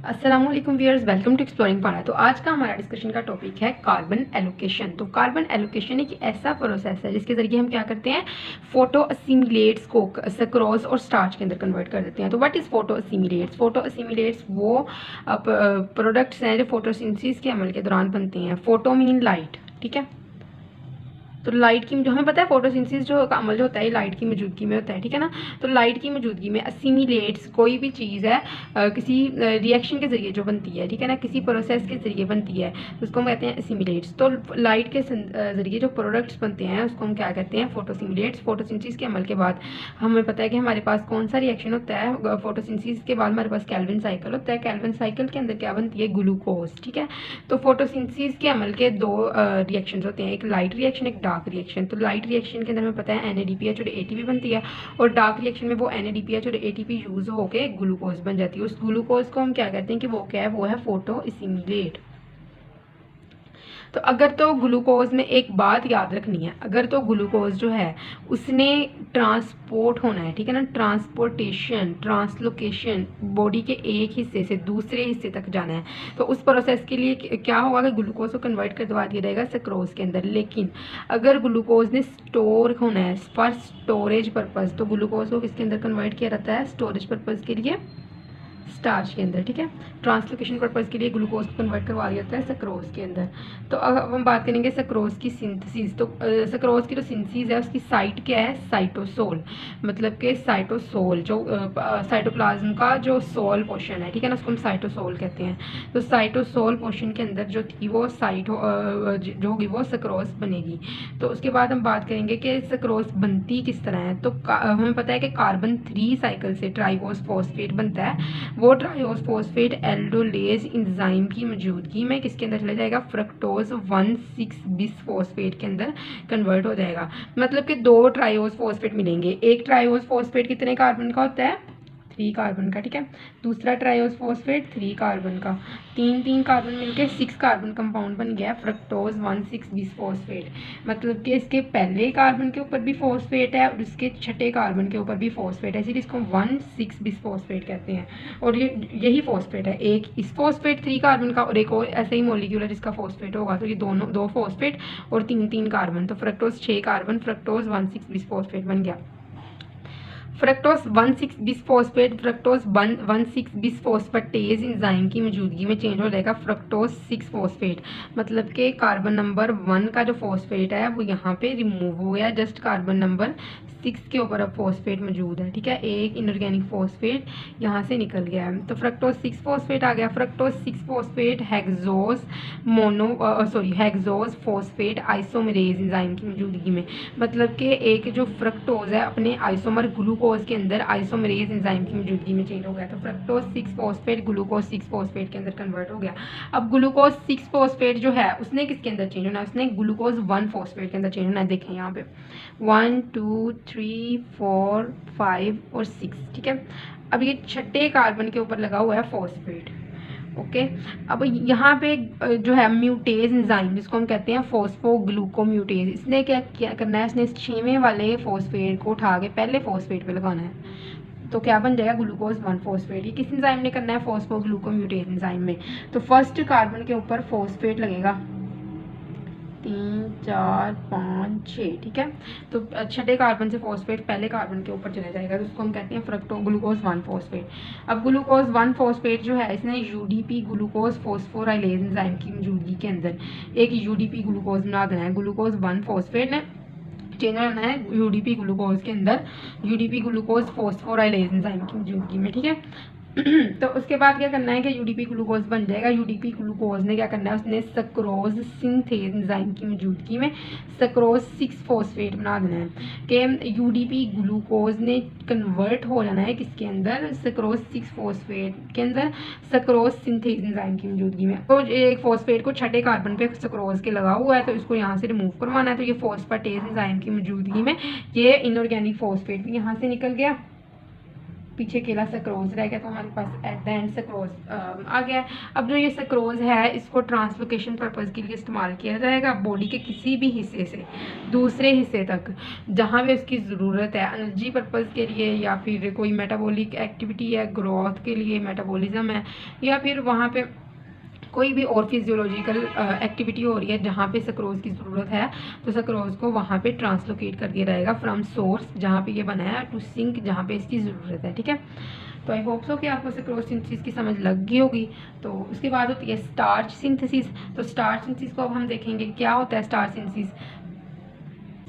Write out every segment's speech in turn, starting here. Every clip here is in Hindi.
अस्सलाम वालेकुम व्यूअर्स, वेलकम टू एक्सप्लोरिंग पारा। तो आज का हमारा डिस्कशन का टॉपिक है कार्बन एलोकेशन। तो कार्बन एलोकेशन एक ऐसा प्रोसेस है जिसके ज़रिए हम क्या करते हैं, फोटो असिमिलेट्स को सक्रोज और स्टार्च के अंदर कन्वर्ट कर देते हैं। तो व्हाट इज़ फोटो असिमिलेट्स? फोटो असिमिलेट्स वो प्रोडक्ट्स हैं जो फोटोसिंथेसिस के अमल के दौरान बनते हैं। फोटो मीन लाइट, ठीक है। तो लाइट की जो हमें पता है फोटोसिंथेसिस जो अमल जो होता है लाइट की मौजूदगी में होता है, ठीक है ना। तो लाइट की मौजूदगी में असिमिलेट्स कोई भी चीज़ है किसी रिएक्शन के ज़रिए जो बनती है, ठीक है ना, किसी प्रोसेस के ज़रिए बनती है, तो उसको हम कहते हैं असिमिलेट्स। तो लाइट के ज़रिए जो प्रोडक्ट्स बनते हैं उसको हम क्या कहते हैं, फोटोसिमिलेट्स। फोटोसिंथेसिस के अमल के बाद हमें पता है कि हमारे पास कौन सा रिएक्शन होता है। फोटोसिंथेसिस के बाद हमारे पास कैल्विन साइकिल होता है। कैल्विन साइकिल के अंदर क्या बनती है, ग्लूकोज, ठीक है। तो फोटोसिंथेसिस के अमल के दो रिएक्शन होते हैं, एक लाइट रिएक्शन, एक डार्क रिएक्शन। तो लाइट रिएक्शन के अंदर हमें पता है NADPH और ATP बनती है, और डार्क रिएक्शन में वो NADPH और ATP यूज होकर ग्लूकोज बन जाती है। उस ग्लूकोज को हम क्या कहते हैं कि वो क्या है, वो है फोटो असिमिलेट। तो अगर तो ग्लूकोज में एक बात याद रखनी है, अगर तो ग्लूकोज जो है उसने ट्रांसपोर्ट होना है, ठीक है ना, ट्रांसपोर्टेशन, ट्रांसलोकेशन, बॉडी के एक हिस्से से दूसरे हिस्से तक जाना है, तो उस प्रोसेस के लिए क्या होगा कि ग्लूकोज को कन्वर्ट करवा दिया जाएगा सक्रोज के अंदर। लेकिन अगर ग्लूकोज ने स्टोर होना है फॉर स्टोरेज पर्पज़, तो ग्लूकोज को किसके अंदर कन्वर्ट किया जाता है, स्टोरेज पर्पज़ के लिए स्टार्च के अंदर, ठीक है। ट्रांसलोकेशन पर्पज़ के लिए ग्लूकोज को कन्वर्ट करवा दिया जाता है सक्रोज के अंदर। तो अब हम बात करेंगे सक्रोज की सिंथेसिस। तो सक्रोज की जो सिंथेसिस है उसकी साइट क्या है, साइटोसोल, मतलब कि साइटोसोल जो साइटोप्लाज्म का जो सोल पोर्शन है, ठीक है ना, उसको हम साइटोसोल कहते हैं। तो साइटोसोल पोर्शन के अंदर जो थी वो जो होगी वो सक्रोज बनेगी। तो उसके बाद हम बात करेंगे कि सक्रोज बनती किस तरह है। तो हमें पता है कि कार्बन 3 साइकिल से ट्राइबोस फॉस्फेट बनता है। वो ट्राइबोस फॉस्फेट एल्डोलेज एंजाइम की मौजूदगी में किसके अंदर चला जाएगा, फ्रक्टोज 1,6 बिसफॉस्फेट के अंदर कन्वर्ट हो जाएगा। मतलब कि दो ट्राइबोस फॉस्फेट मिलेंगे। एक ट्राइबोस फॉस्फेट कितने कार्बन का होता है, 3 कार्बन का, ठीक है। दूसरा ट्राइबोस फॉस्फेट 3 कार्बन का, तीन कार्बन मिलके 6 कार्बन कंपाउंड बन गया फ्रक्टोज 1,6 बिसफॉस्फेट। मतलब कि इसके पहले कार्बन के ऊपर भी फॉस्फेट है और इसके छठे कार्बन के ऊपर भी फॉस्फेट है, इसीलिए इसको 1,6 बिसफॉस्फेट कहते हैं। और यही फॉस्फेट है, एक इस फॉस्फेट 3 कार्बन का और एक और ऐसे ही मॉलिक्यूल जिसका फॉस्फेट होगा। तो ये दोनों दो फॉस्फेट और तीन कार्बन, तो फ्रक्टोज 6 कार्बन, फ्रक्टोज 1,6 बिसफॉस्फेट बन गया। फ्रक्टोज 1,6 बिसफॉस्फेट, फ्रक्टोज 1,6 बिसफॉस्फेटेज एंजाइम की मौजूदगी में चेंज हो जाएगा फ्रक्टोज 6 फॉस्फेट। मतलब कि कार्बन नंबर 1 का जो फॉस्फेट है वो यहाँ पे रिमूव हो गया, जस्ट कार्बन नंबर 6 के ऊपर अब फॉस्फेट मौजूद है, ठीक है। एक इनऑर्गेनिक फॉस्फेट यहाँ से निकल गया है, तो फ्रक्टोज 6 फॉस्फेट आ गया। Fructose 6 phosphate hexose hexose phosphate isomerase enzyme की मौजूदगी में, मतलब कि एक जो फ्रक्टोज है अपने आइसोमर ग्लूकोज के अंदर आइसोमरेज एंजाइम की मौजूदगी में चेंज हो गया। तो फ्रक्टोज 6 फॉस्फेट ग्लूकोज 6 फॉस्फेट के अंदर कन्वर्ट हो गया। अब ग्लूकोज 6 फॉस्फेट जो है उसने किसके अंदर चेंज होना है, उसने ग्लूकोज 1 फॉस्फेट के अंदर चेंज होना है। देखें यहाँ पे 1 2 3 4 5 और 6, ठीक है। अब ये छठे कार्बन के ऊपर लगा हुआ है फॉस्फेट, ओके। अब यहाँ पे जो है म्यूटेज एंजाइम जिसको हम कहते हैं फॉस्फोग्लूकोम्यूटेज, इसने क्या करना है, इसने इस 6वें वाले फॉस्फेट को उठा के पहले फॉस्फेट पे लगाना है। तो क्या बन जाएगा, ग्लूकोज 1 फॉस्फेट। ये किस एंजाइम ने करना है, फॉस्फोग्लूकोम्यूटेज एंजाइम में। तो फर्स्ट कार्बन के ऊपर फॉस्फेट लगेगा 3 4 5 6, ठीक है। तो छठे कार्बन से फॉस्फेट पहले कार्बन के ऊपर चला जाएगा, तो उसको हम कहते हैं ग्लूकोज 1 फॉस्फेट। अब ग्लूकोज 1 फॉस्फेट जो है इसने UDP ग्लूकोज फॉस्फोराइलेज एंजाइम की मौजूदगी के अंदर एक UDP ग्लूकोज बना देना है। ग्लूकोज 1 फॉस्फेट ने चेंज होना है UDP ग्लूकोज के अंदर, UDP ग्लूकोज फॉस्फोराइलेज एंजाइम की मौजूदगी में, ठीक है। तो उसके बाद क्या करना है कि UDP ग्लूकोज बन जाएगा। UDP ग्लूकोज ने क्या करना है, उसने सक्रोज सिंथेज एंजाइम की मौजूदगी में सक्रोज 6 फॉस्फेट बना देना है कि UDP ग्लूकोज ने कन्वर्ट हो जाना है किसके अंदर, सक्रोज 6 फॉस्फेट के अंदर सक्रोज सिंथेज एंजाइम की मौजूदगी में। तो एक फॉस्फेट को छठे कार्बन पे सक्रोज के लगा हुआ है, तो इसको यहाँ से रिमूव करवाना है। तो ये फॉस्फेटेज एंजाइम की मौजूदगी में ये इनऑर्गेनिक फॉस्फेट भी यहाँ से निकल गया, पीछे केला सक्रोज रह गया, तो हमारे पास एट द एंड सक्रोज आ गया। अब जो ये सक्रोज है इसको ट्रांसलोकेशन पर्पज़ के लिए इस्तेमाल किया जाएगा बॉडी के किसी भी हिस्से से दूसरे हिस्से तक जहाँ भी उसकी ज़रूरत है, एनर्जी पर्पज़ के लिए, या फिर कोई मेटाबॉलिक एक्टिविटी है, ग्रोथ के लिए, मेटाबॉलिज्म है, या फिर वहाँ पे कोई भी और फिजियोलॉजिकल एक्टिविटी हो रही है जहाँ पे सक्रोज की ज़रूरत है, तो सक्रोज को वहाँ पे ट्रांसलोकेट कर दिया जाएगा फ्रॉम सोर्स जहाँ पे ये बनाया टू सिंक जहाँ पे इसकी ज़रूरत है। ठीक है, तो आई होप सो कि आपको सक्रोज सिंथेसिस की समझ लग गई होगी। तो उसके बाद होती है स्टार्च सिंथेसिस। तो स्टार्च सिंथेसिस को अब हम देखेंगे क्या होता है स्टार्च सिंथेसिस।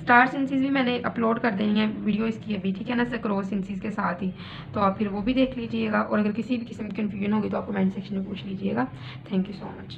स्टार सिंथेसिस भी मैंने अपलोड कर देनी है वीडियो इसकी अभी, ठीक है ना, सक्रोज सिंथेसिस के साथ ही, तो आप फिर वो भी देख लीजिएगा। और अगर किसी भी किस्म की कन्फ्यूजन होगी तो आप कमेंट सेक्शन में पूछ लीजिएगा। Thank you so much.